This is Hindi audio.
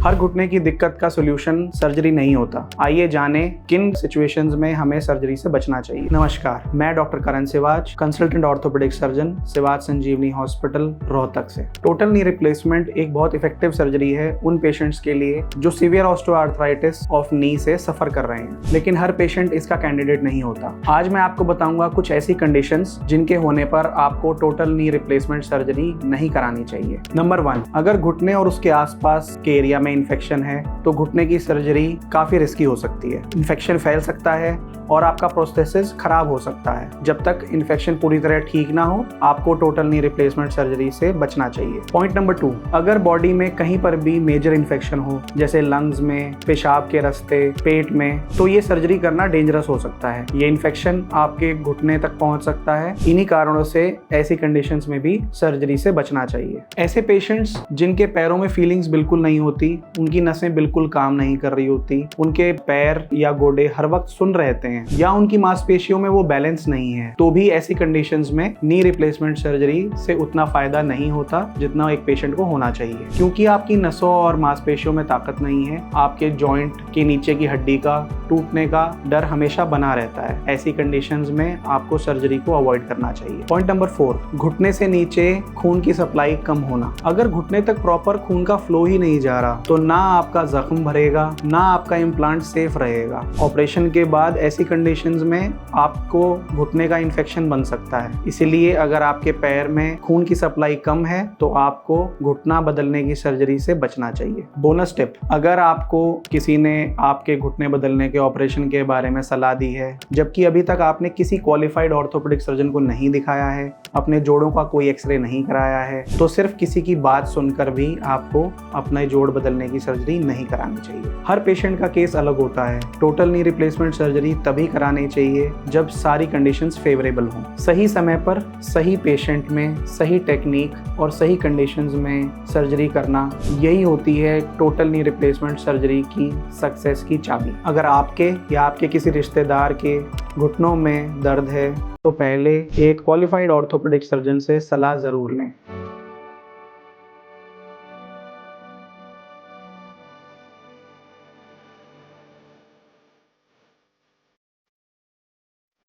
हर घुटने की दिक्कत का सॉल्यूशन सर्जरी नहीं होता। आइए जाने किन सिचुएशंस में हमें सर्जरी से बचना चाहिए। नमस्कार, मैं doctor Karan Siwach, consultant orthopaedic surgeon, Siwach Sanjivani hospital, Rohtak से। टोटल नी रिप्लेसमेंट एक बहुत इफेक्टिव सर्जरी है उन पेशेंट्स के लिए जो सीवियर ऑस्टियोआर्थराइटिस ऑफ नी से सफर कर रहे हैं, लेकिन हर पेशेंट इसका कैंडिडेट नहीं होता। आज मैं आपको बताऊंगा कुछ ऐसी कंडीशंस जिनके होने पर आपको टोटल नी रिप्लेसमेंट सर्जरी नहीं करानी चाहिए। नंबर 1, अगर घुटने और उसके आसपास के एरिया में इन्फेक्शन है तो घुटने की सर्जरी काफी रिस्की हो सकती है। इन्फेक्शन फैल सकता है और आपका प्रोस्थेसिस खराब हो सकता है। जब तक इन्फेक्शन पूरी तरह ठीक ना हो, आपको टोटल नी रिप्लेसमेंट सर्जरी से बचना चाहिए। पॉइंट नंबर 2, अगर बॉडी में कहीं पर भी मेजर इन्फेक्शन हो, जैसे लंग्स में, पेशाब के रास्ते, पेट में, तो ये सर्जरी करना डेंजरस हो सकता है। ये इन्फेक्शन आपके घुटने तक पहुंच सकता है। इन्हीं कारणों से ऐसी कंडीशंस में भी सर्जरी से बचना चाहिए। ऐसे पेशेंट्स जिनके पैरों में फीलिंग्स बिल्कुल नहीं होती, उनकी नसें बिल्कुल काम नहीं कर रही होती, उनके पैर या गोडे हर वक्त सुन रहते हैं या उनकी मांसपेशियों में वो बैलेंस नहीं है, तो भी ऐसी कंडीशंस में नी रिप्लेसमेंट सर्जरी से उतना फायदा नहीं होता जितना एक पेशेंट को होना चाहिए। क्योंकि आपकी नसों और मांसपेशियों में ताकत नहीं है, आपके जॉइंट के नीचे की हड्डी का टूटने का डर हमेशा बना रहता है। ऐसी कंडीशंस में आपको सर्जरी को अवॉइड करना चाहिए। पॉइंट नंबर 4, घुटने से नीचे खून की सप्लाई कम होना। अगर घुटने तक प्रॉपर खून का फ्लो ही नहीं जा रहा तो ना आपका जख्म भरेगा, ना आपका इम्प्लांट सेफ रहेगा। ऑपरेशन के बाद ऐसी कंडीशंस में आपको घुटने का इन्फेक्शन बन सकता है। इसीलिए अगर आपके पैर में खून की सप्लाई कम है तो आपको घुटना बदलने की सर्जरी से बचना चाहिए। बोनस टिप, अगर आपको किसी ने आपके घुटने बदलने के ऑपरेशन के बारे में सलाह दी है, जबकि अभी तक आपने किसी क्वालिफाइड ऑर्थोपेडिक सर्जन को नहीं दिखाया है, अपने जोड़ों का कोई एक्सरे नहीं कराया है, तो सिर्फ किसी की बात सुनकर भी आपको अपने जोड़ बदलने की सर्जरी नहीं करानी चाहिए। हर पेशेंट का केस अलग होता है। टोटल नी रिप्लेसमेंट सर्जरी तभी करानी चाहिए जब सारी कंडीशंस फेवरेबल हों। सही समय पर सही पेशेंट में सही टेक्निक और सही कंडीशंस में सर्जरी करना, यही होती है टोटल नी रिप्लेसमेंट सर्जरी की सक्सेस की चाबी। अगर आपके या आपके किसी रिश्तेदार के घुटनों में दर्द है तो पहले एक क्वालिफाइड ऑर्थोपेडिक सर्जन से सलाह जरूर लें।